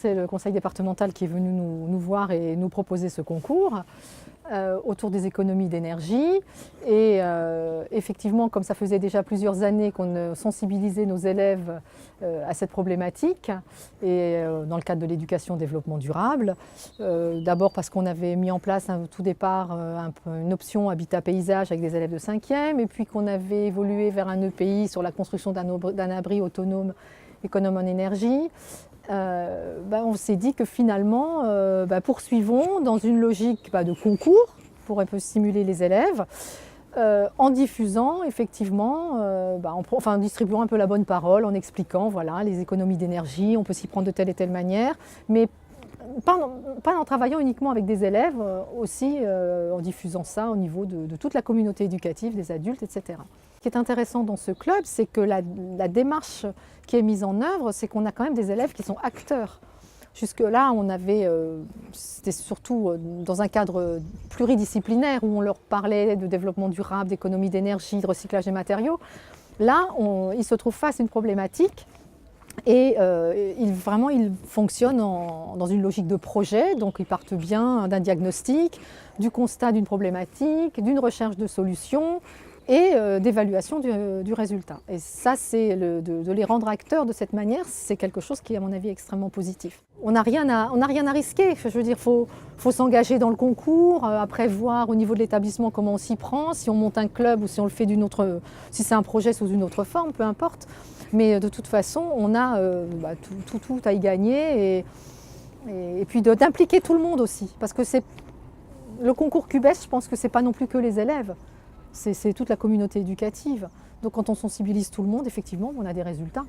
c'est le conseil départemental qui est venu nous voir et nous proposer ce concours autour des économies d'énergie. Et effectivement, comme ça faisait déjà plusieurs années qu'on sensibilisait nos élèves à cette problématique, et dans le cadre de l'éducation au développement durable, d'abord parce qu'on avait mis en place au tout départ une option habitat-paysage avec des élèves de 5e, et puis qu'on avait évolué vers un EPI sur la construction d'un abri autonome économe en énergie. On s'est dit que finalement, poursuivons dans une logique de concours pour un peu stimuler les élèves, en diffusant effectivement, en distribuant un peu la bonne parole, en expliquant voilà, les économies d'énergie, on peut s'y prendre de telle et telle manière, mais pas en travaillant uniquement avec des élèves, aussi en diffusant ça au niveau de toute la communauté éducative, des adultes, etc. Ce qui est intéressant dans ce club, c'est que la démarche qui est mise en œuvre, c'est qu'on a quand même des élèves qui sont acteurs. Jusque-là, c'était surtout dans un cadre pluridisciplinaire où on leur parlait de développement durable, d'économie d'énergie, de recyclage des matériaux. Là, ils se trouvent face à une problématique et ils fonctionnent dans une logique de projet. Donc ils partent bien d'un diagnostic, du constat d'une problématique, d'une recherche de solutions et d'évaluation du résultat. Et ça, de les rendre acteurs de cette manière, c'est quelque chose qui est à mon avis extrêmement positif. On n'a rien à risquer, je veux dire, faut s'engager dans le concours, après voir au niveau de l'établissement comment on s'y prend, si on monte un club ou si on le fait si c'est un projet sous une autre forme, peu importe. Mais de toute façon, on a tout à y gagner et puis d'impliquer tout le monde aussi. Parce que le concours QBES, je pense que ce n'est pas non plus que les élèves, c'est toute la communauté éducative. Donc quand on sensibilise tout le monde, effectivement, on a des résultats.